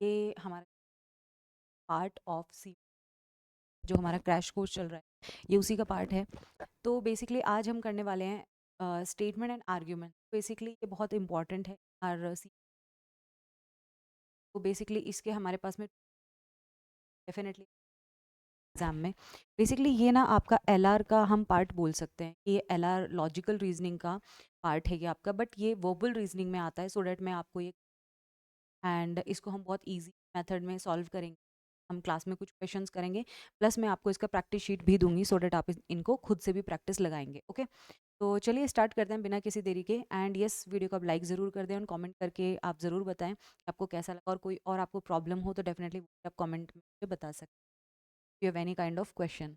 ये हमारा part of सी जो हमारा क्रैश कोर्स चल रहा है ये उसी का पार्ट है। तो बेसिकली आज हम करने वाले हैं स्टेटमेंट एंड आर्ग्यूमेंट। बेसिकली ये बहुत इंपॉर्टेंट है और तो बेसिकली इसके हमारे पास में डेफिनेटली एग्जाम में बेसिकली ये ना आपका एलआर का हम पार्ट बोल सकते हैं। ये एलआर लॉजिकल रीजनिंग का पार्ट है ये आपका, बट ये वर्बल रीजनिंग में आता है। सो डैट मैं आपको ये एंड इसको हम बहुत इजी मेथड में सॉल्व करेंगे। हम क्लास में कुछ क्वेश्चंस करेंगे, प्लस मैं आपको इसका प्रैक्टिस शीट भी दूंगी सो डैट आप इनको खुद से भी प्रैक्टिस लगाएंगे। ओके, तो चलिए स्टार्ट करते हैं बिना किसी देरी के। एंड यस, वीडियो को आप लाइक ज़रूर कर दें और कमेंट करके आप ज़रूर बताएं आपको कैसा लगा, और कोई और आपको प्रॉब्लम हो तो डेफिनेटली आप कमेंट में मुझे बता सकते हैं। You have any kind of question.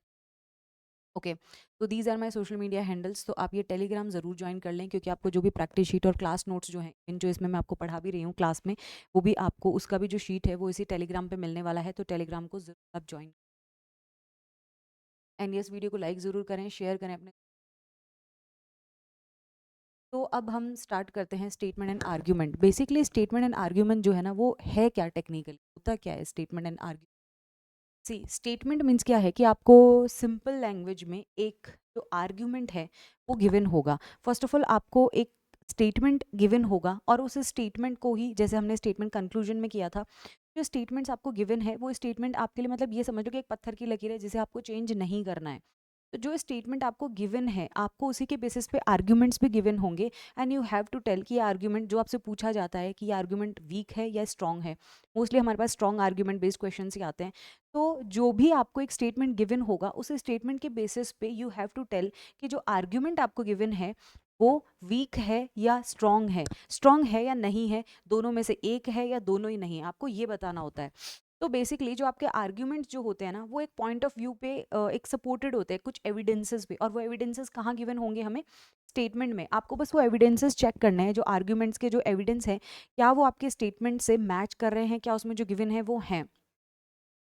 Okay, तो these are my social media handles. तो आप ये टेलीग्राम ज़रूर ज्वाइन कर लें, क्योंकि आपको जो भी प्रैक्टिस शीट और क्लास नोट्स जो हैं इन जो इसमें मैं आपको पढ़ा भी रही हूँ क्लास में, वो भी आपको उसका भी जो शीट है वो इसी टेलीग्राम पे मिलने वाला है। तो टेलीग्राम को ज़रूर आप ज्वाइन। एंड यस, वीडियो को लाइक ज़रूर करें, शेयर करें अपने। तो अब हम स्टार्ट करते हैं statement and argument. Basically statement and argument जो है ना वो है क्या, टेक्निकली होता क्या है statement and argument. See statement means क्या है कि आपको सिंपल लैंग्वेज में एक जो आर्ग्यूमेंट है वो गिवन होगा। फर्स्ट ऑफ ऑल आपको एक स्टेटमेंट गिवन होगा, और उस स्टेटमेंट को ही, जैसे हमने स्टेटमेंट कंक्लूजन में किया था, जो स्टेटमेंट्स आपको गिवन है वो स्टेटमेंट आपके लिए मतलब ये समझ लो कि एक पत्थर की लकीर है जिसे आपको चेंज नहीं करना है। तो जो स्टेटमेंट आपको गिवन है आपको उसी के बेसिस पे आर्ग्यूमेंट्स भी गिवन होंगे, and you have to tell कि ये आर्ग्यूमेंट जो आपसे पूछा जाता है कि ये आर्ग्यूमेंट वीक है या स्ट्रॉन्ग है। मोस्टली हमारे पास स्ट्रॉन्ग आर्ग्यूमेंट बेस्ड क्वेश्चन ही आते हैं। तो जो भी आपको एक स्टेटमेंट गिवन होगा उस स्टेटमेंट के बेसिस पे यू हैव टू टेल कि जो आर्ग्यूमेंट आपको गिवन है वो वीक है या स्ट्रॉन्ग है या नहीं है, दोनों में से एक है या दोनों ही नहीं है, आपको ये बताना होता है। तो बेसिकली जो आपके आर्ग्यूमेंट्स जो होते हैं ना वो एक पॉइंट ऑफ व्यू पे एक सपोर्टेड होते हैं कुछ एविडेंसेस पे, और वो एविडेंसेस कहाँ गिवन होंगे हमें, स्टेटमेंट में। आपको बस वो एविडेंसेस चेक करने हैं, जो आर्ग्यूमेंट्स के जो एविडेंस है क्या वो आपके स्टेटमेंट से मैच कर रहे हैं, क्या उसमें जो गिवन है वो हैं।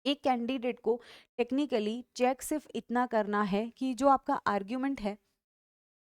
एक कैंडिडेट को टेक्निकली चेक सिर्फ इतना करना है कि जो आपका आर्ग्यूमेंट है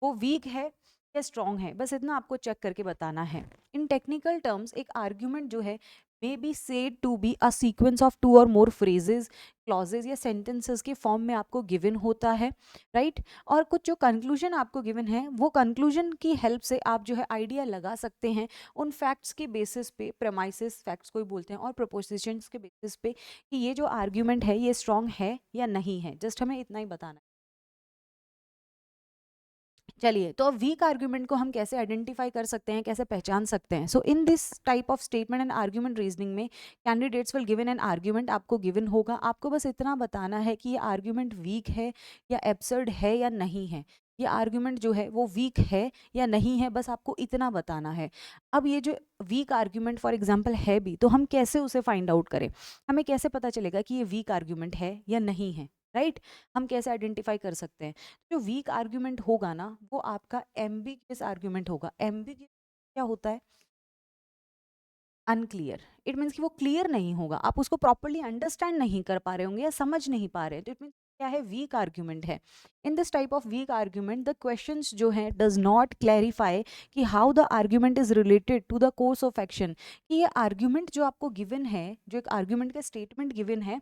वो वीक है या स्ट्रॉन्ग है, बस इतना आपको चेक करके बताना है। इन टेक्निकल टर्म्स एक आर्ग्यूमेंट जो है may be said to be a sequence of two or more phrases, clauses या सेंटेंसेस के फॉर्म में आपको गिवन होता है, राइट। और कुछ जो कंक्लूजन आपको गिवन है वो कंक्लूजन की हेल्प से आप जो है आइडिया लगा सकते हैं उन फैक्ट्स के बेसिस पे, प्रेमाइसिस फैक्ट्स को ही बोलते हैं, और प्रोपोजिशंस के बेसिस पे कि ये जो आर्ग्यूमेंट है ये स्ट्रॉन्ग है या नहीं है। जस्ट हमें इतना ही बताना है। चलिए, तो अब वीक आर्ग्यूमेंट को हम कैसे आइडेंटिफाई कर सकते हैं, कैसे पहचान सकते हैं। So in this type of statement and argument reasoning में candidates will given an argument, आपको गिवन होगा, आपको बस इतना बताना है कि ये आर्ग्यूमेंट वीक है या एब्सर्ड है या नहीं है। ये आर्ग्यूमेंट जो है वो वीक है या नहीं है, बस आपको इतना बताना है। अब ये जो वीक आर्ग्यूमेंट फॉर एग्जाम्पल है भी, तो हम कैसे उसे फाइंड आउट करें, हमें कैसे पता चलेगा कि ये वीक आर्ग्यूमेंट है या नहीं है, राइट। हम कैसे आइडेंटिफाई कर सकते हैं। जो वीक आर्ग्यूमेंट होगा ना वो आपका एम्बिगियस आर्ग्यूमेंट होगा। एम्बिगियस क्या होता है, अनक्लियर। इट मीन्स कि वो क्लियर नहीं होगा, आप उसको प्रॉपरली अंडरस्टैंड नहीं कर पा रहे होंगे या समझ नहीं पा रहे हैं, तो इट मीन्स क्या है, वीक आर्ग्यूमेंट है। In this type of weak argument the questions जो है डज नॉट क्लैरिफाई कि how the argument is related to the course of action, कि ये आर्ग्यूमेंट जो आपको गिवन है, जो एक आर्ग्यूमेंट का स्टेटमेंट गिवन है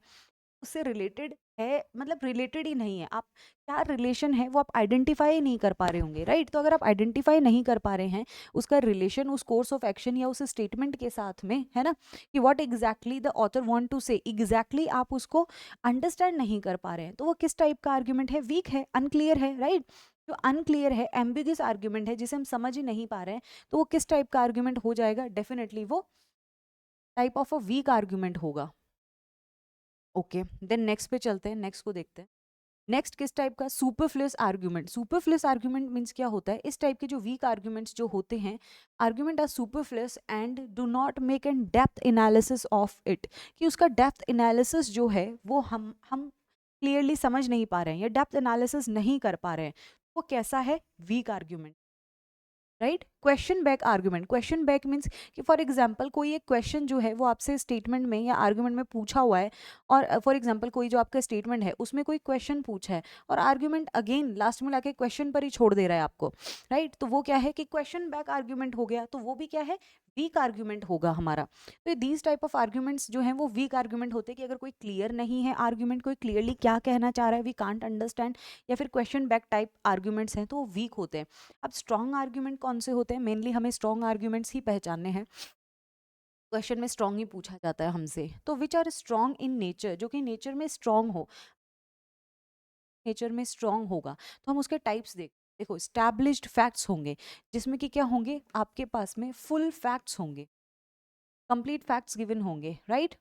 उससे रिलेटेड है, मतलब रिलेटेड ही नहीं है। आप क्या रिलेशन है वो आप आइडेंटिफाई नहीं कर पा रहे होंगे, राइट। तो अगर आप आइडेंटिफाई नहीं कर पा रहे हैं उसका रिलेशन उस कोर्स ऑफ एक्शन या उस स्टेटमेंट के साथ में, है ना, कि what exactly the author want to say, exactly आप उसको अंडरस्टैंड नहीं कर पा रहे हैं, तो वो किस टाइप का आर्ग्यूमेंट है, वीक है, अनक्लियर है, राइट। जो अनक्लियर है, एम्बिगस आर्ग्यूमेंट है जिसे हम समझ ही नहीं पा रहे हैं, तो वो किस टाइप का आर्ग्यूमेंट हो जाएगा, डेफिनेटली वो type of a weak argument होगा। ओके, देन नेक्स्ट पे चलते हैं, नेक्स्ट को देखते हैं। नेक्स्ट किस टाइप का, superfluous argument. Superfluous argument means क्या होता है, इस टाइप के जो वीक आर्ग्यूमेंट्स जो होते हैं, argument are superfluous and do not make an depth analysis of it, कि उसका डेप्थ एनालिसिस जो है वो हम क्लियरली समझ नहीं पा रहे हैं या डेप्थ एनालिसिस नहीं कर पा रहे हैं, वो कैसा है, weak argument. Right. Question back argument, question back means कि फॉर एग्जांपल कोई एक क्वेश्चन जो है वो आपसे स्टेटमेंट में या आर्ग्यूमेंट में पूछा हुआ है, और फॉर एग्जांपल कोई जो आपका स्टेटमेंट है उसमें कोई क्वेश्चन पूछा है और आर्ग्यूमेंट अगेन लास्ट में लाके क्वेश्चन पर ही छोड़ दे रहा है आपको, राइट। तो वो क्या है कि क्वेश्चन बैक आर्ग्यूमेंट हो गया, तो वो भी क्या है, वीक आर्ग्यूमेंट होगा हमारा। तो दीज टाइप ऑफ आर्ग्यूमेंट्स जो हैं वो वीक आर्ग्यूमेंट होते हैं कि अगर कोई क्लियर नहीं है आर्ग्यूमेंट, कोई क्लियरली क्या कहना चाह रहा है, वी कांट अंडरस्टैंड, या फिर क्वेश्चन बैक टाइप आर्ग्यूमेंट्स हैं तो वो वीक होते हैं। अब स्ट्रॉन्ग आर्ग्यूमेंट कौन से होते हैं, मेनली हमें स्ट्रॉन्ग आर्ग्यूमेंट्स ही पहचानने हैं। क्वेश्चन में स्ट्रॉन्ग ही पूछा जाता है हमसे, तो which are strong in nature, जो कि नेचर में स्ट्रॉन्ग हो, नेचर में स्ट्रॉन्ग होगा, तो हम उसके टाइप्स देखो स्टैब्लिश्ड फैक्ट्स होंगे, जिसमें कि क्या होंगे, आपके पास में फुल फैक्ट्स होंगे, कंप्लीट फैक्ट्स गिवन होंगे, right.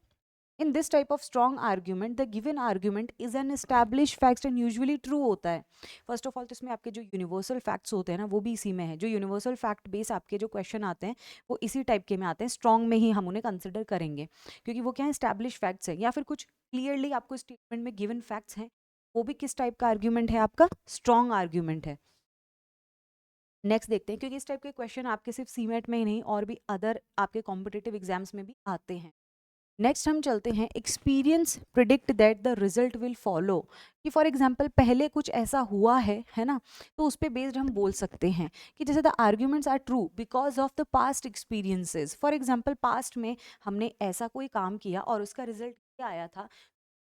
In this type of strong argument the given argument is an establish fact and usually true होता है। फर्स्ट ऑफ ऑल तो इसमें आपके जो यूनिवर्सल फैक्ट्स होते हैं ना वो भी इसी में है, जो यूनिवर्सल फैक्ट बेस आपके जो क्वेश्चन आते हैं वो इसी टाइप के में आते हैं, स्ट्रॉन्ग में ही हम उन्हें कंसिडर करेंगे, क्योंकि वो क्या है, एस्टैब्लिश फैक्ट्स है, या फिर कुछ क्लियरली आपको स्टेटमेंट में गिवन फैक्ट्स हैं, वो भी किस टाइप का आर्ग्यूमेंट है, आपका स्ट्रॉन्ग आर्ग्यूमेंट है। नेक्स्ट देखते हैं, क्योंकि इस टाइप के क्वेश्चन आपके सिर्फ सीमेट में ही नहीं और भी अदर आपके कॉम्पिटेटिव एग्जाम्स में भी आते हैं। नेक्स्ट हम चलते हैं, experience predict that the result will follow, कि फॉर एग्जाम्पल पहले कुछ ऐसा हुआ है ना, तो उस पर बेस्ड हम बोल सकते हैं कि जैसे the arguments are true because of the past experiences. For example past में हमने ऐसा कोई काम किया और उसका रिजल्ट क्या आया था,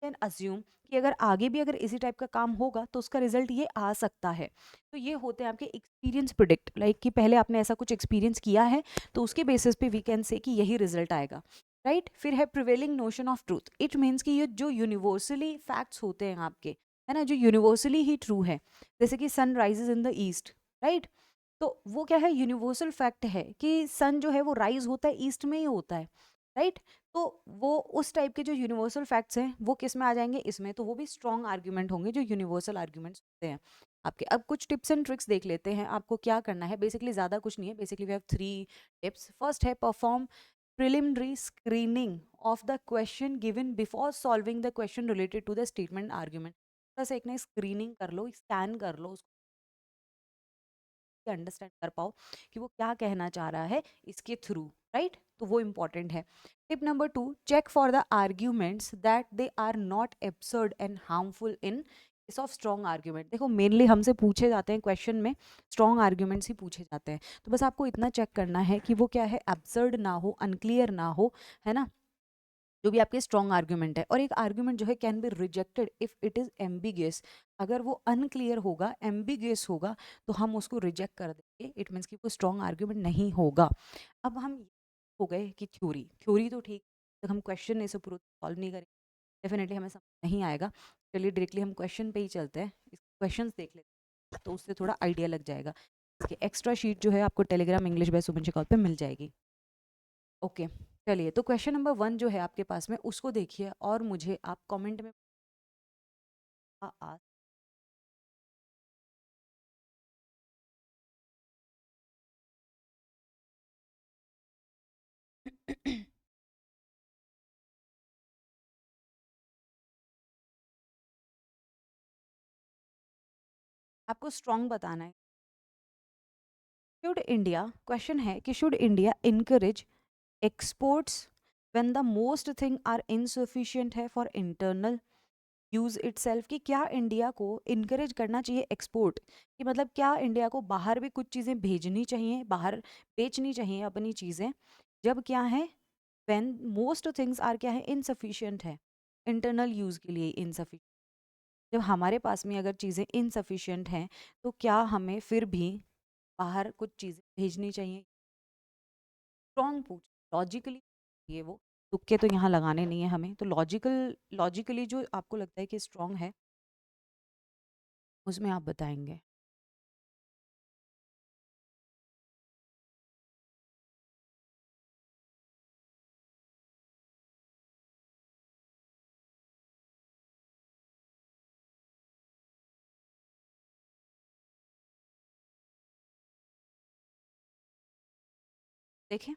कैन अज्यूम कि अगर आगे भी अगर इसी टाइप का काम होगा तो उसका रिजल्ट ये आ सकता है। तो ये होते हैं आपके एक्सपीरियंस प्रिडिक्ट, लाइक कि पहले आपने ऐसा कुछ एक्सपीरियंस किया है तो उसके बेसिस पे वी कैन से कि यही रिजल्ट आएगा, राइट। फिर है prevailing notion of truth, it means कि ये जो यूनिवर्सली फैक्ट्स होते हैं आपके, है ना, जो यूनिवर्सली ही ट्रू है, जैसे कि sun rises in the east, right. तो वो क्या है, यूनिवर्सल फैक्ट है कि सन जो है वो राइज होता है ईस्ट में ही होता है, राइट। तो वो उस टाइप के जो यूनिवर्सल फैक्ट्स हैं वो किस में आ जाएंगे, इसमें, तो वो भी स्ट्रॉन्ग आर्ग्यूमेंट होंगे जो यूनिवर्सल आर्ग्यूमेंट्स होते हैं आपके। अब कुछ टिप्स एंड ट्रिक्स देख लेते हैं, आपको क्या करना है, बेसिकली ज़्यादा कुछ नहीं है, basically we have 3 tips. First है perform preliminary screening of the question given before solving the question related to the statement argument। बस एक ना स्क्रीनिंग कर लो, स्कैन कर लो, अंडरस्टैंड कर पाओ कि वो क्या कहना चाह रहा है इसके थ्रू, राइट। तो वो इंपॉर्टेंट है। Tip number 2, check for the arguments that they are not absurd and harmful in case of strong argument. देखो मेनली हमसे पूछे जाते हैं क्वेश्चन में, स्ट्रॉन्ग आर्ग्यूमेंट्स ही पूछे जाते हैं, तो बस आपको इतना चेक करना है कि वो क्या है, एब्सर्ड ना हो, अनक्लियर ना हो, है ना, जो भी आपके स्ट्रॉन्ग आर्ग्यूमेंट है। और एक आर्ग्यूमेंट जो है can be rejected if it is ambiguous, अगर वो अनक्लियर होगा, एम्बिगियस होगा, तो हम उसको रिजेक्ट कर देंगे, इट मीन्स कि वो स्ट्रॉन्ग आर्ग्यूमेंट नहीं होगा। अब हम हो गए कि थ्योरी, थ्योरी तो ठीक, तक हम क्वेश्चन ऐसे पूरा सॉल्व नहीं करेंगे, डेफिनेटली हमें समझ नहीं आएगा। चलिए डायरेक्टली हम क्वेश्चन पे ही चलते हैं, क्वेश्चंस देख लेते हैं तो उससे थोड़ा आइडिया लग जाएगा। इसकी एक्स्ट्रा शीट जो है आपको टेलीग्राम इंग्लिश बाय सुमन शिकौत पे मिल जाएगी। ओके, चलिए तो क्वेश्चन नंबर 1 जो है आपके पास में उसको देखिए और मुझे आप कमेंट में आ, आपको स्ट्रॉन्ग बताना है। शुड इंडिया, क्वेश्चन है कि should India encourage exports when the most thing are insufficient है फॉर इंटरनल यूज इटसेल्फ, कि क्या इंडिया को इनकरेज करना चाहिए एक्सपोर्ट, कि मतलब क्या इंडिया को बाहर भी कुछ चीज़ें भेजनी चाहिए, बाहर बेचनी चाहिए अपनी चीज़ें, जब क्या है, व्हेन मोस्ट थिंग्स आर क्या है, इनसफिशिएंट है, इंटरनल यूज़ के लिए इनसफिशिएंट, जब हमारे पास में अगर चीज़ें इनसफिशिएंट हैं तो क्या हमें फिर भी बाहर कुछ चीज़ें भेजनी चाहिए। स्ट्रॉन्ग पूछ, लॉजिकली, ये वो तुक्के तो यहाँ लगाने नहीं है हमें, तो लॉजिकली जो आपको लगता है कि स्ट्रॉन्ग है उसमें आप बताएंगे। देखें,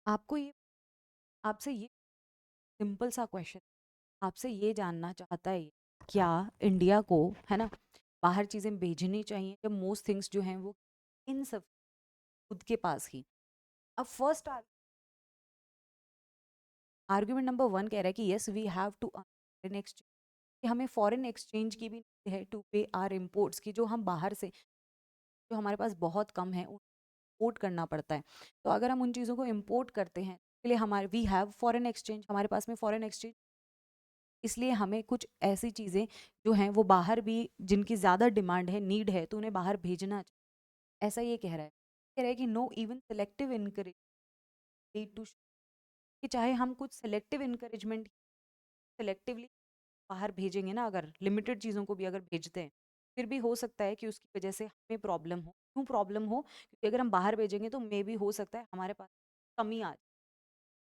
आपको ये, आपसे ये सिंपल सा क्वेश्चन, आपसे ये जानना चाहता है क्या इंडिया को, है ना, बाहर चीज़ें भेजनी चाहिए जब मोस्ट थिंग्स जो हैं वो इन सब खुद के पास ही। अब फर्स्ट आर्ग्यूमेंट नंबर 1 कह रहा है कि yes we have to foreign exchange, कि हमें फॉरेन एक्सचेंज की भी need है टू पे आर इम्पोर्ट्स की, जो हम बाहर से जो हमारे पास बहुत कम है इम्पोर्ट करना पड़ता है। तो अगर हम उन चीज़ों को इम्पोर्ट करते हैं इसके लिए हमारे वी हैव फॉरेन एक्सचेंज, हमारे पास में फॉरेन एक्सचेंज, इसलिए हमें कुछ ऐसी चीज़ें जो हैं वो बाहर भी जिनकी ज़्यादा डिमांड है, नीड है, तो उन्हें बाहर भेजना चाहिए। ऐसा ये कह रहा है। कह रहा है कि no even selective encourage to, कि चाहे हम कुछ सेलेक्टिव इनकरेजमेंट सेलेक्टिवली बाहर भेजेंगे ना, अगर लिमिटेड चीज़ों को भी अगर भेजते हैं, फिर भी हो सकता है कि उसकी वजह से हमें प्रॉब्लम हो। क्यों प्रॉब्लम हो? क्योंकि अगर हम बाहर भेजेंगे तो मे भी हो सकता है हमारे पास कमी आ जाए,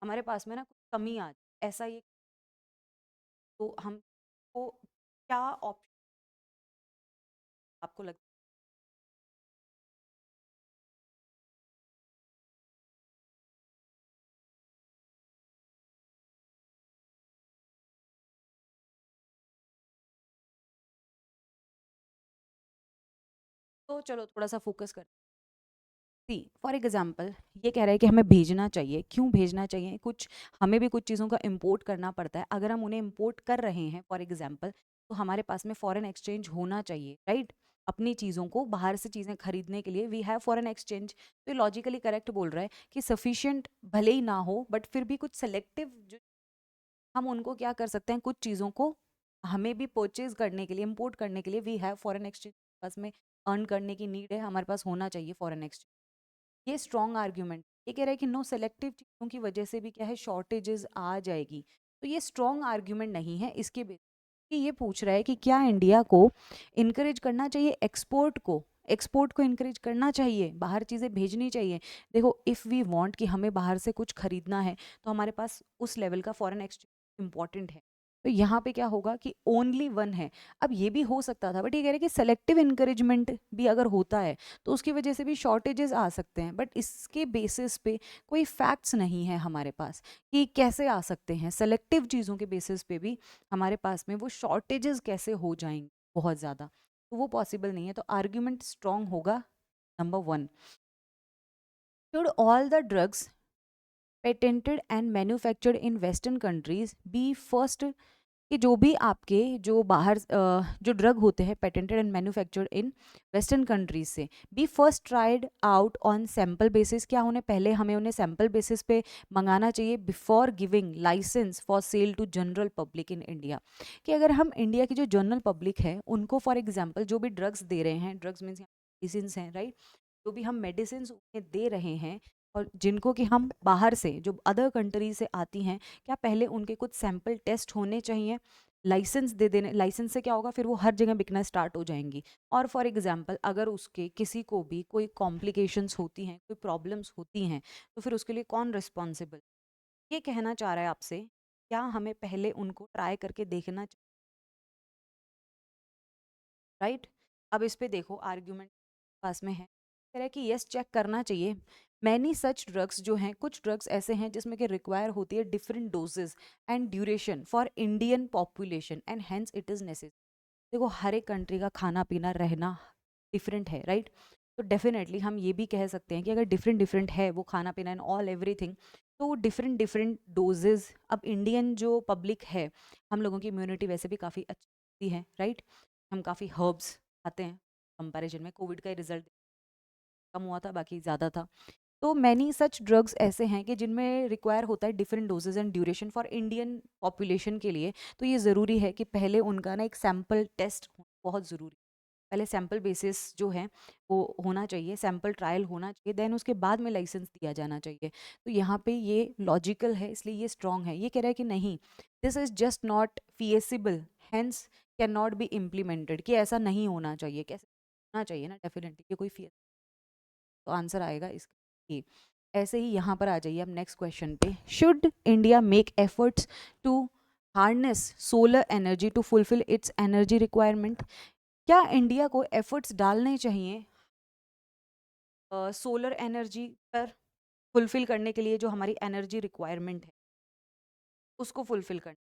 हमारे पास में ना कुछ कमी आ जाए, ऐसा ये। तो हमको क्या ऑप्शन आपको लगता है? तो चलो थोड़ा सा फोकस कर सी। फॉर एग्जाम्पल ये कह रहा है कि हमें भेजना चाहिए। क्यों भेजना चाहिए? कुछ हमें भी कुछ चीज़ों का इम्पोर्ट करना पड़ता है। अगर हम उन्हें इम्पोर्ट कर रहे हैं फॉर एग्जाम्पल, तो हमारे पास में फॉरेन एक्सचेंज होना चाहिए, राइट? अपनी चीज़ों को बाहर से चीज़ें खरीदने के लिए वी हैव फॉरेन एक्सचेंज। तो लॉजिकली करेक्ट बोल रहा है कि सफिशिएंट भले ही ना हो, बट फिर भी कुछ सेलेक्टिव जो हम उनको क्या कर सकते हैं, कुछ चीज़ों को हमें भी परचेज करने के लिए, इम्पोर्ट करने के लिए वी हैव फॉरेन एक्सचेंज, पास में अर्न करने की नीड है, हमारे पास होना चाहिए फॉरेन एक्सचेंज। ये स्ट्रॉन्ग आर्ग्यूमेंट। ये कह रहा है कि नो सेलेक्टिव चीज़ों की वजह से भी क्या है, शॉर्टेजेस आ जाएगी। तो ये स्ट्रॉन्ग आर्ग्यूमेंट नहीं है। इसके बेस कि ये पूछ रहा है कि क्या इंडिया को इनकरेज करना चाहिए एक्सपोर्ट को, एक्सपोर्ट को इनकरेज करना चाहिए, बाहर चीज़ें भेजनी चाहिए। देखो इफ़ वी वांट कि हमें बाहर से कुछ खरीदना है, तो हमारे पास उस लेवल का फॉरेन एक्सचेंज इंपॉर्टेंट है। तो यहाँ पे क्या होगा कि ओनली वन है। अब ये भी हो सकता था, बट ये कह रहे हैं कि सेलेक्टिव इंकरेजमेंट भी अगर होता है तो उसकी वजह से भी शॉर्टेजेस आ सकते हैं। बट इसके बेसिस पे कोई फैक्ट्स नहीं है हमारे पास कि कैसे आ सकते हैं। सेलेक्टिव चीज़ों के बेसिस पे भी हमारे पास में वो शॉर्टेजेस कैसे हो जाएंगे बहुत ज़्यादा, तो वो पॉसिबल नहीं है। तो आर्ग्यूमेंट स्ट्रॉन्ग होगा number 1। Should all the drugs patented and manufactured in western countries be first, कि जो भी आपके जो बाहर जो ड्रग होते हैं patented and manufactured in western countries से, be first tried out on sample basis, क्या उन्हें पहले हमें उन्हें सैम्पल बेसिस पे मंगाना चाहिए before giving licence for sale to general public in India. कि अगर हम इंडिया की जो जनरल पब्लिक है उनको फॉर एग्जाम्पल जो भी ड्रग्स दे रहे हैं, ड्रग्स मीन्स मेडिसिन हैं, राइट? जो भी हम मेडिसिन उन्हें दे रहे हैं और जिनको कि हम बाहर से जो अदर कंट्री से आती हैं, क्या पहले उनके कुछ सैंपल टेस्ट होने चाहिए? लाइसेंस दे देने, लाइसेंस से क्या होगा, फिर वो हर जगह बिकना स्टार्ट हो जाएंगी। और फॉर एग्जांपल अगर उसके किसी को भी कोई कॉम्प्लिकेशंस होती हैं, कोई प्रॉब्लम्स होती हैं, तो फिर उसके लिए कौन रिस्पॉन्सिबल? ये कहना चाह रहा है आपसे, क्या हमें पहले उनको ट्राई करके देखना, राइट? अब इस पे देखो आर्ग्यूमेंट पास में है, कह रहा है कि यस चेक करना चाहिए। मैनी सच ड्रग्स जो हैं, कुछ ड्रग्स ऐसे हैं जिसमें कि रिक्वायर होती है different doses and duration for Indian population and hence it is necessary. देखो हर एक कंट्री का खाना पीना रहना डिफरेंट है, राइट? तो डेफिनेटली हम ये भी कह सकते हैं कि अगर डिफरेंट डिफरेंट है वो खाना पीना एंड ऑल एवरीथिंग, तो डिफरेंट डिफरेंट डोजेज। अब इंडियन जो पब्लिक है, हम लोगों की इम्यूनिटी वैसे भी काफ़ी अच्छी है, राइट? हम काफ़ी हर्ब्स खाते हैं, कंपैरिजन में कोविड का रिजल्ट कम हुआ था, बाकी ज़्यादा था। तो मैनी सच ड्रग्स ऐसे हैं कि जिनमें रिक्वायर होता है different doses and duration for Indian population के लिए। तो ये ज़रूरी है कि पहले उनका ना एक सैम्पल टेस्ट बहुत ज़रूरी, पहले सैम्पल बेसिस जो है वो होना चाहिए, सैम्पल ट्रायल होना चाहिए, देन उसके बाद में लाइसेंस दिया जाना चाहिए। तो यहाँ पे ये लॉजिकल है, इसलिए ये स्ट्रॉन्ग है। ये कह रहा है कि नहीं, this is just not feasible, hence can not be implemented, कि ऐसा नहीं होना चाहिए। कैसे होना चाहिए ना, डेफिनेटली ये कोई फीस, तो आंसर आएगा इसका ए। ऐसे ही यहाँ पर आ जाइए अब नेक्स्ट क्वेश्चन पे। Should India make efforts to harness solar energy to fulfil its energy requirement? क्या इंडिया को एफर्ट्स डालने चाहिए सोलर एनर्जी पर फुलफिल करने के लिए, जो हमारी एनर्जी रिक्वायरमेंट है उसको फुलफिल करने?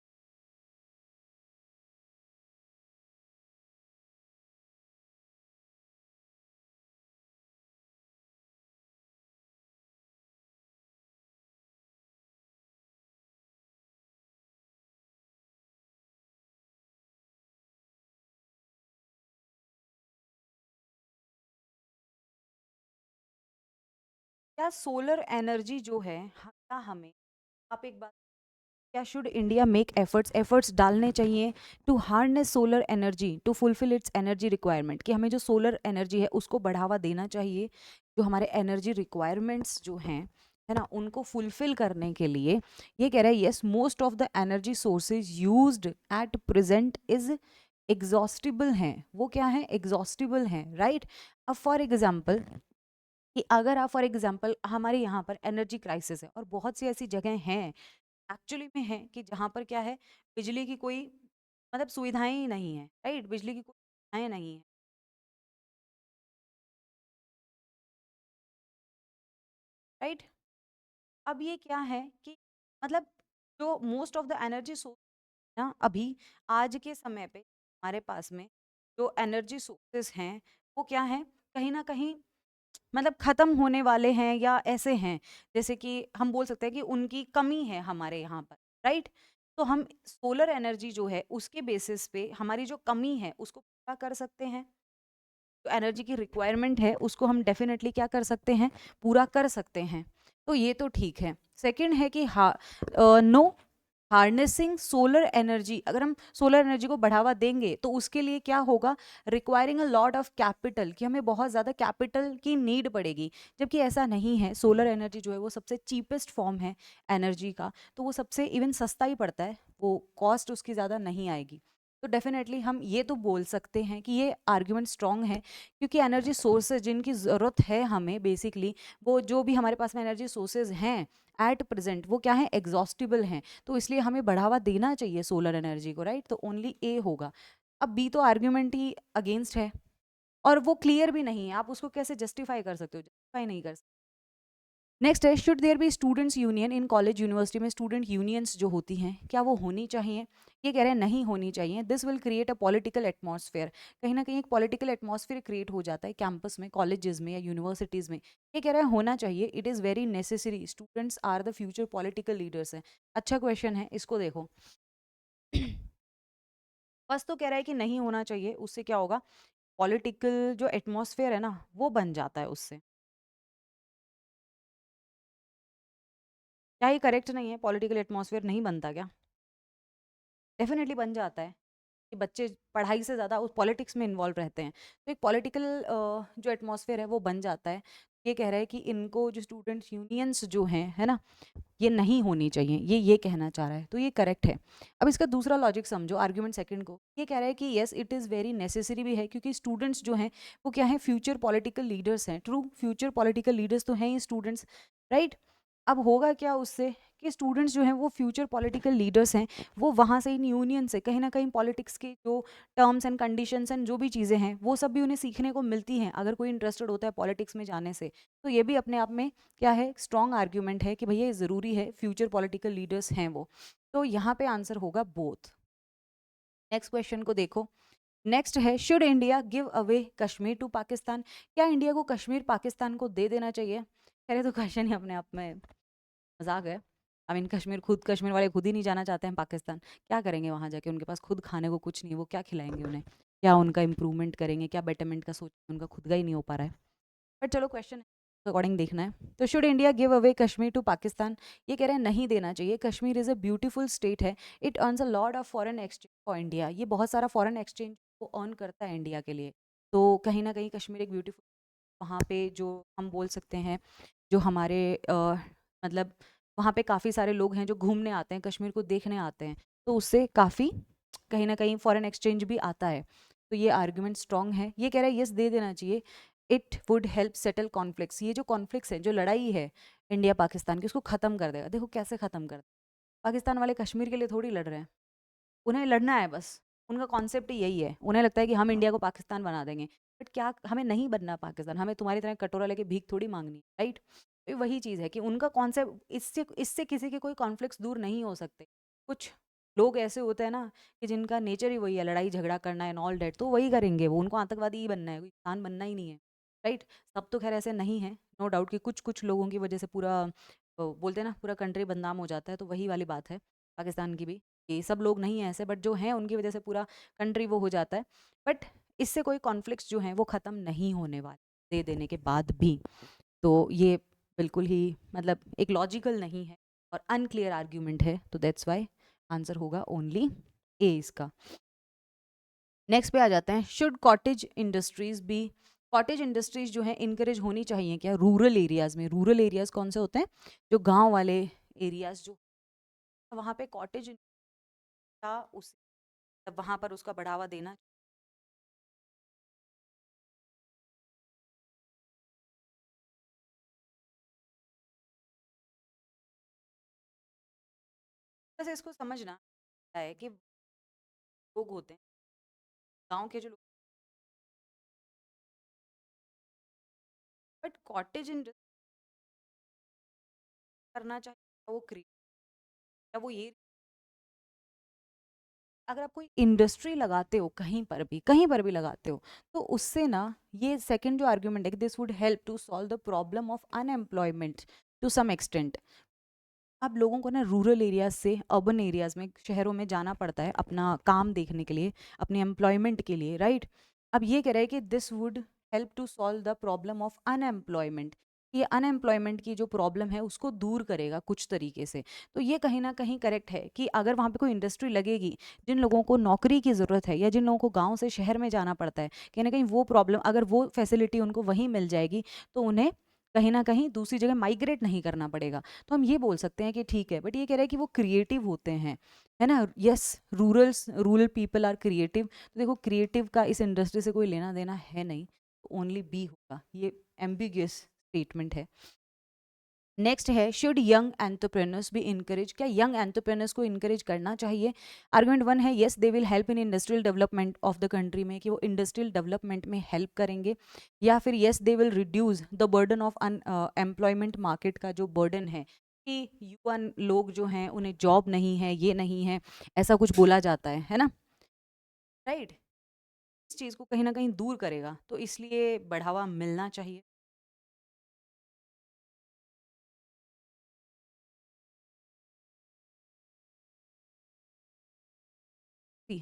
क्या सोलर एनर्जी जो है क्या हमें, आप एक बात, क्या शुड इंडिया मेक एफर्ट्स डालने चाहिए to harness solar energy to fulfil its energy requirement, कि हमें जो सोलर एनर्जी है उसको बढ़ावा देना चाहिए, जो हमारे एनर्जी रिक्वायरमेंट्स जो हैं है ना उनको फुलफिल करने के लिए। ये कह रहा है yes most of the energy sources used at present is exhaustible हैं, वो क्या है एग्जॉस्टिबल हैं, राइट। अब फॉर एग्जाम्पल कि अगर आप फॉर एग्जांपल हमारे यहाँ पर एनर्जी क्राइसिस है और बहुत सी ऐसी जगह हैं एक्चुअली में है कि जहाँ पर क्या है बिजली की कोई मतलब सुविधाएं ही नहीं है, राइट, बिजली की कोई सुविधाएं नहीं है, राइट। अब ये क्या है कि मतलब जो most of the energy source ना अभी आज के समय पे हमारे पास में जो एनर्जी सोर्सेस हैं वो क्या है, कहीं ना कहीं मतलब खत्म होने वाले हैं या ऐसे हैं जैसे कि हम बोल सकते हैं कि उनकी कमी है हमारे यहाँ पर, राइट। तो हम सोलर एनर्जी जो है उसके बेसिस पे हमारी जो कमी है उसको पूरा कर सकते हैं, जो एनर्जी की रिक्वायरमेंट है उसको हम डेफिनेटली क्या कर सकते हैं, पूरा कर सकते हैं। तो ये तो ठीक है। सेकंड है कि नो हार्नेसिंग सोलर एनर्जी, अगर हम सोलर एनर्जी को बढ़ावा देंगे तो उसके लिए क्या होगा, requiring a lot of capital, कि हमें बहुत ज़्यादा कैपिटल की नीड पड़ेगी, जबकि ऐसा नहीं है। सोलर एनर्जी जो है वो सबसे चीपेस्ट फॉर्म है एनर्जी का, तो वो सबसे इवन सस्ता ही पड़ता है, वो कॉस्ट उसकी ज़्यादा नहीं आएगी। तो डेफिनेटली हम ये तो बोल सकते हैं कि ये आर्ग्यूमेंट स्ट्रॉन्ग है, क्योंकि एनर्जी सोर्सेज जिनकी ज़रूरत है हमें बेसिकली, वो जो भी हमारे पास में एनर्जी सोर्सेज हैं एट प्रेजेंट वो क्या है एग्जॉस्टिबल हैं, तो इसलिए हमें बढ़ावा देना चाहिए सोलर एनर्जी को, राइट। तो ओनली ए होगा। अब बी तो आर्ग्यूमेंट ही अगेंस्ट है और वो क्लियर भी नहीं है, आप उसको कैसे जस्टिफाई कर सकते हो, जस्टिफाई नहीं कर सकते। नेक्स्ट है should there be students union in college university में, स्टूडेंट यूनियंस जो होती हैं क्या वो होनी चाहिए, ये कह रहे हैं नहीं होनी चाहिए। This will create a political atmosphere, कहीं ना कहीं एक पॉलिटिकल एटमॉस्फेयर क्रिएट हो जाता है कैंपस में, कॉलेजेस में या यूनिवर्सिटीज़ में। ये कह रहे हैं होना चाहिए, it is very necessary, students are the future political leaders हैं। अच्छा क्वेश्चन है, इसको देखो। फर्स्ट तो कह रहा है कि नहीं होना चाहिए, उससे क्या होगा, पॉलिटिकल जो एटमॉस्फेयर है ना वो बन जाता है उससे। क्या ये करेक्ट नहीं है, पॉलिटिकल एटमॉस्फेयर नहीं बनता क्या, डेफिनेटली बन जाता है कि बच्चे पढ़ाई से ज़्यादा उस पॉलिटिक्स में इन्वॉल्व रहते हैं, तो एक पॉलिटिकल जो एटमॉस्फेयर है वो बन जाता है। ये कह रहा है कि इनको जो स्टूडेंट्स यूनियंस जो हैं है ना ये नहीं होनी चाहिए, ये कहना चाह रहा है, तो ये करेक्ट है। अब इसका दूसरा लॉजिक समझो, आर्ग्यूमेंट सेकंड को। ये कह रहा है कि yes it is very necessary भी है, क्योंकि स्टूडेंट्स जो हैं वो क्या है फ्यूचर पॉलिटिकल लीडर्स हैं, ट्रू फ्यूचर पॉलिटिकल लीडर्स तो हैं ही स्टूडेंट्स, राइट। अब होगा क्या उससे कि स्टूडेंट्स जो हैं वो फ्यूचर पॉलिटिकल लीडर्स हैं, वो वहाँ से इन यूनियन से कहीं ना कहीं पॉलिटिक्स के जो टर्म्स एंड कंडीशंस एंड जो भी चीज़ें हैं वो सब भी उन्हें सीखने को मिलती हैं, अगर कोई इंटरेस्टेड होता है पॉलिटिक्स में जाने से। तो ये भी अपने आप में क्या है स्ट्रॉन्ग आर्ग्यूमेंट है कि भैया ये ज़रूरी है, फ्यूचर पॉलिटिकल लीडर्स हैं वो। तो यहाँ पे आंसर होगा बोथ। नेक्स्ट क्वेश्चन को देखो। नेक्स्ट है should India give away Kashmir to Pakistan, क्या इंडिया को कश्मीर पाकिस्तान को दे देना चाहिए। पहले तो क्वेश्चन ही अपने आप में मजाक है। आई मीन कश्मीर, खुद कश्मीर वाले खुद ही नहीं जाना चाहते हैं पाकिस्तान, क्या करेंगे वहाँ जाके, उनके पास खुद खाने को कुछ नहीं, वो क्या खिलाएंगे उन्हें, क्या उनका इंप्रूवमेंट करेंगे, क्या बेटरमेंट का सोच, उनका खुद का ही नहीं हो पा रहा है। बट चलो क्वेश्चन अकॉर्डिंग देखना है। तो should India give away Kashmir to Pakistan, ये कह रहे हैं नहीं देना चाहिए। Kashmir is a beautiful state है, it earns a lot of foreign exchange for India, ये बहुत सारा फॉरेन एक्सचेंज को अर्न करता है इंडिया के लिए। तो कहीं ना कहीं कश्मीर एक ब्यूटीफुल, वहाँ पे जो हम बोल सकते हैं जो हमारे मतलब वहाँ पे काफ़ी सारे लोग हैं जो घूमने आते हैं, कश्मीर को देखने आते हैं, तो उससे काफ़ी कहीं ना कहीं फॉरेन एक्सचेंज भी आता है। तो ये आर्ग्यूमेंट स्ट्रॉन्ग है। ये कह रहा है यस दे देना चाहिए, it would help settle conflicts, ये जो कॉन्फ्लिक्ट्स है, जो लड़ाई है इंडिया पाकिस्तान की, उसको ख़त्म कर देगा। देखो कैसे ख़त्म कर, पाकिस्तान वाले कश्मीर के लिए थोड़ी लड़ रहे हैं, उन्हें लड़ना है बस, उनका कॉन्सेप्ट ही यही है, उन्हें लगता है कि हम इंडिया को पाकिस्तान बना देंगे। बट क्या, हमें नहीं बनना पाकिस्तान, हमें तुम्हारी तरह कटोरा लेके भीख थोड़ी मांगनी है, राइट। तो वही चीज़ है कि उनका कॉन्सेप्ट, इससे इससे किसी के कोई कॉन्फ्लिक्ट्स दूर नहीं हो सकते। कुछ लोग ऐसे होते हैं ना कि जिनका नेचर ही वही है, लड़ाई झगड़ा करना है ऑल डेट, तो वही करेंगे वो, उनको आतंकवादी ही बनना है, कोई इंसान बनना ही नहीं है, राइट। सब तो खैर ऐसे नहीं है, नो डाउट कि कुछ कुछ लोगों की वजह से पूरा बोलते हैं ना पूरा कंट्री बदनाम हो जाता है, तो वही वाली बात है पाकिस्तान की भी, कि सब लोग नहीं हैं ऐसे, बट जो हैं उनकी वजह से पूरा कंट्री वो हो जाता है। बट इससे कोई कॉन्फ्लिक्ट्स जो हैं वो ख़त्म नहीं होने वाले दे देने के बाद भी। तो ये बिल्कुल ही मतलब एक लॉजिकल नहीं है और अनक्लियर आर्ग्यूमेंट है, तो दैट्स वाई आंसर होगा ओनली ए इसका। नेक्स्ट पे आ जाते हैं, should cottage industries be, cottage industries जो है इनकरेज होनी चाहिए क्या रूरल एरियाज में? रूरल एरियाज कौन से होते हैं? जो गांव वाले एरियाज जो वहाँ पे कॉटेज था उस वहाँ पर उसका बढ़ावा देना। बस इसको समझना है कि लोग होते हैं गांव के जो लोग, बट कॉटेज इंडस्ट्री करना चाहिए वो क्रिएट, या वो ये, अगर आप कोई इंडस्ट्री लगाते हो कहीं पर भी लगाते हो, तो उससे ना ये सेकंड जो आर्ग्यूमेंट है कि this would help to solve the problem of unemployment to some extent. अब लोगों को ना रूरल एरियाज से अर्बन एरियाज में, शहरों में जाना पड़ता है अपना काम देखने के लिए, अपने एम्प्लॉयमेंट के लिए, राइट? अब ये कह रहे हैं कि this would help to solve the problem of unemployment, ये अनएम्प्लॉयमेंट की जो प्रॉब्लम है उसको दूर करेगा कुछ तरीके से। तो ये कहीं ना कहीं करेक्ट है कि अगर वहाँ पे कोई इंडस्ट्री लगेगी, जिन लोगों को नौकरी की ज़रूरत है या जिन लोगों को गांव से शहर में जाना पड़ता है, कहीं ना कहीं वो प्रॉब्लम, अगर वो फैसिलिटी उनको वहीं मिल जाएगी, तो उन्हें कहीं ना कहीं दूसरी जगह माइग्रेट नहीं करना पड़ेगा। तो हम ये बोल सकते हैं कि ठीक है, बट ये कह रहा है कि वो क्रिएटिव होते हैं, है ना? Yes, rural people are creative. तो देखो, क्रिएटिव का इस इंडस्ट्री से कोई लेना देना है नहीं, तो ओनली बी होगा, ये एम्बिगियस स्टेटमेंट है। नेक्स्ट है, शुड यंग एंटरप्रेन्योर्स भी इनकरेज, क्या यंग एंटरप्रेन्योर्स को इनकरेज करना चाहिए? आर्गुमेंट वन है yes they will help in industrial development of the country में, कि वो इंडस्ट्रियल डेवलपमेंट में हेल्प करेंगे। या फिर yes they will reduce the burden of employment market का जो बर्डन है कि युवा लोग जो हैं उन्हें जॉब नहीं है, ये नहीं है, ऐसा कुछ बोला जाता है ना, राइट? इस चीज़ को कहीं ना कहीं दूर करेगा, तो इसलिए बढ़ावा मिलना चाहिए।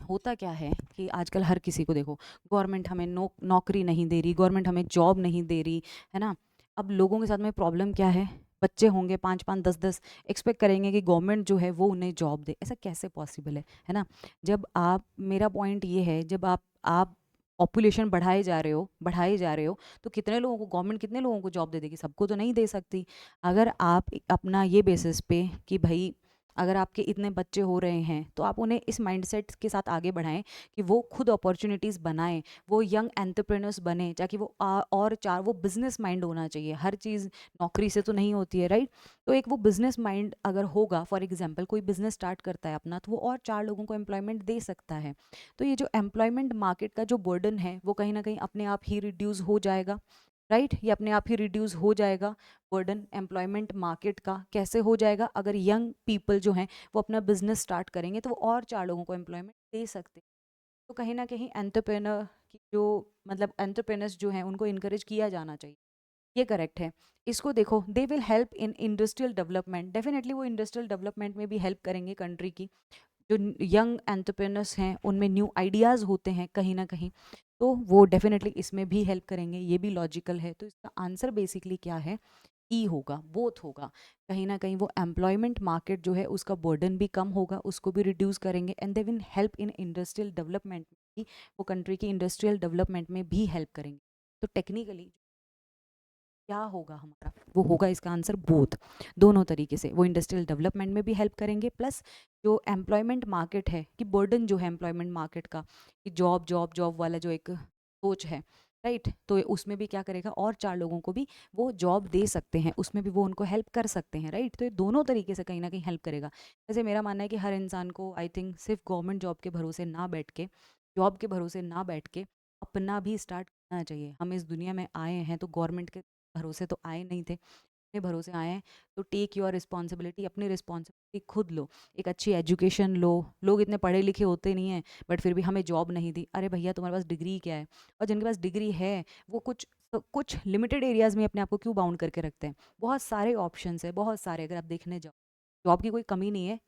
होता क्या है कि आजकल हर किसी को देखो, गवर्नमेंट हमें नौकरी नहीं दे रही, गवर्नमेंट हमें जॉब नहीं दे रही, है ना? अब लोगों के साथ में प्रॉब्लम क्या है, बच्चे होंगे 5-5 10-10, एक्सपेक्ट करेंगे कि गवर्नमेंट जो है वो उन्हें जॉब दे, ऐसा कैसे पॉसिबल है ना? जब आप, मेरा पॉइंट ये है, जब आप पॉपुलेशन बढ़ाए जा रहे हो तो कितने लोगों को गवर्नमेंट, कितने लोगों को जॉब दे देगी? सबको तो नहीं दे सकती। अगर आप अपना ये बेसिस पे कि भाई अगर आपके इतने बच्चे हो रहे हैं, तो आप उन्हें इस माइंडसेट के साथ आगे बढ़ाएं कि वो खुद अपॉर्चुनिटीज़ बनाएं, वो यंग एंटरप्रेन्योर्स बने, ताकि वो और चार, वो बिजनेस माइंड होना चाहिए, हर चीज़ नौकरी से तो नहीं होती है, राइट? तो एक वो बिजनेस माइंड अगर होगा, फॉर एग्जांपल कोई बिजनेस स्टार्ट करता है अपना, तो वो और 4 लोगों को एम्प्लॉयमेंट दे सकता है। तो ये जो एम्प्लॉयमेंट मार्केट का जो बर्डन है वो कहीं ना कहीं अपने आप ही रिड्यूस हो जाएगा, राइट? ये अपने आप ही रिड्यूस हो जाएगा। बर्डन एम्प्लॉयमेंट मार्केट का कैसे हो जाएगा? अगर यंग पीपल जो हैं वो अपना बिजनेस स्टार्ट करेंगे, तो वो और 4 लोगों को एम्प्लॉयमेंट दे सकते हैं। तो कहीं ना कहीं एंटरप्रेनर की जो, मतलब एंटरप्रेनर्स जो हैं उनको इनकरेज किया जाना चाहिए, ये करेक्ट है। इसको देखो, they will help in industrial development, definitely वो इंडस्ट्रियल डेवलपमेंट में भी हेल्प करेंगे कंट्री की। जो यंग एंटरप्रेनर्स हैं उनमें न्यू आइडियाज़ होते हैं कहीं ना कहीं, तो वो डेफिनेटली इसमें भी हेल्प करेंगे, ये भी लॉजिकल है। तो इसका आंसर बेसिकली क्या है? ई होगा, बोथ होगा। कहीं ना कहीं वो एम्प्लॉयमेंट मार्केट जो है उसका बर्डन भी कम होगा, उसको भी रिड्यूस करेंगे, and they will help in industrial development में भी, वो कंट्री की इंडस्ट्रियल डेवलपमेंट में भी हेल्प करेंगे। तो टेक्निकली क्या होगा हमारा, वो होगा इसका आंसर बोथ, दोनों तरीके से वो इंडस्ट्रियल डेवलपमेंट में भी हेल्प करेंगे, प्लस जो एम्प्लॉयमेंट मार्केट है कि बर्डन जो है एम्प्लॉयमेंट मार्केट का, कि जॉब जॉब जॉब वाला जो एक सोच है, राइट? तो उसमें भी क्या करेगा, और 4 लोगों को भी वो जॉब दे सकते हैं, उसमें भी वो उनको हेल्प कर सकते हैं, राइट? तो ये दोनों तरीके से कहीं ना कहीं हेल्प करेगा। जैसे मेरा मानना है कि हर इंसान को, आई थिंक, सिर्फ गवर्नमेंट जॉब के भरोसे ना बैठ के, जॉब के भरोसे ना बैठ के अपना भी स्टार्ट करना चाहिए। हम इस दुनिया में आए हैं तो गवर्नमेंट के भरोसे तो आए नहीं थे, अपने भरोसे आए हैं। तो टेक योर रिस्पॉन्सिबिलिटी, अपनी रिस्पॉन्सिबिलिटी खुद लो, एक अच्छी एजुकेशन लो। लोग इतने पढ़े लिखे होते नहीं हैं, बट फिर भी हमें जॉब नहीं दी। अरे भैया, तुम्हारे पास डिग्री क्या है? और जिनके पास डिग्री है वो कुछ लिमिटेड एरियाज़ में अपने आप को क्यों बाउंड करके रखते हैं? बहुत सारे ऑप्शंस है, बहुत सारे, अगर आप देखने जाओ, जॉब की कोई कमी नहीं है।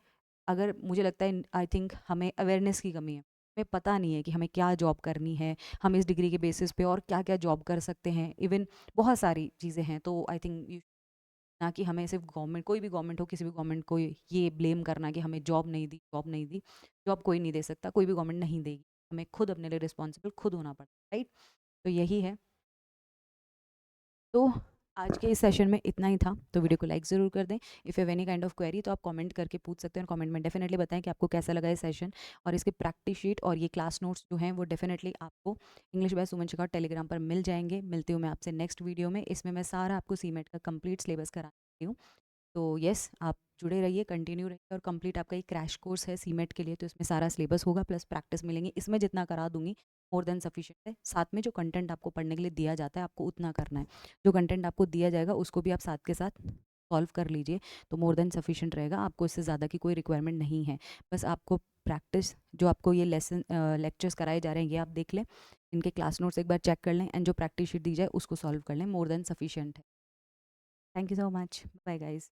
अगर मुझे लगता है, आई थिंक हमें अवेयरनेस की कमी है, हमें पता नहीं है कि हमें क्या जॉब करनी है, हम इस डिग्री के बेसिस पे और क्या क्या जॉब कर सकते हैं, इवन बहुत सारी चीज़ें हैं। तो आई थिंक ना कि हमें सिर्फ गवर्नमेंट, कोई भी गवर्नमेंट हो, किसी भी गवर्नमेंट को ये ब्लेम करना कि हमें जॉब नहीं दी, जॉब नहीं दी। जॉब कोई नहीं दे सकता, कोई भी गवर्नमेंट नहीं देगी, हमें खुद अपने लिए रिस्पॉन्सिबल खुद होना पड़ता है, राइट। तो यही है। तो आज के इस सेशन में इतना ही था, तो वीडियो को लाइक ज़रूर कर दें। If you have any kind of query तो आप कमेंट करके पूछ सकते हैं, कमेंट में डेफिनेटली बताएं कि आपको कैसा लगा ये सेशन। और इसके प्रैक्टिस शीट और ये क्लास नोट्स जो हैं वो डेफिनेटली आपको English by Suman Shikha Telegram पर मिल जाएंगे। मिलती हूँ मैं आपसे नेक्स्ट वीडियो में। इसमें मैं सारा आपको सीमेट का कंप्लीट सिलेबस कराती हूँ। तो यस, आप जुड़े रहिए, कंटिन्यू रहिए, और कंप्लीट आपका एक क्रैश कोर्स है सीमेट के लिए, तो इसमें सारा सिलेबस होगा प्लस प्रैक्टिस मिलेंगी। इसमें जितना करा दूंगी मोर देन सफिशिएंट है। साथ में जो कंटेंट आपको पढ़ने के लिए दिया जाता है आपको उतना करना है, जो कंटेंट आपको दिया जाएगा उसको भी आप साथ के साथ सॉल्व कर लीजिए, तो मोर देन सफिशिएंट रहेगा। आपको इससे ज़्यादा की कोई रिक्वायरमेंट नहीं है। बस आपको प्रैक्टिस, जो आपको ये लेसन लेक्चर्स कराए जा रहे हैं ये आप देख लें, इनके क्लास नोट्स एक बार चेक कर लें, एंड जो प्रैक्टिस शीट दी जाए उसको सॉल्व कर लें, मोर देन सफिशिएंट है। Thank you so much, bye guys.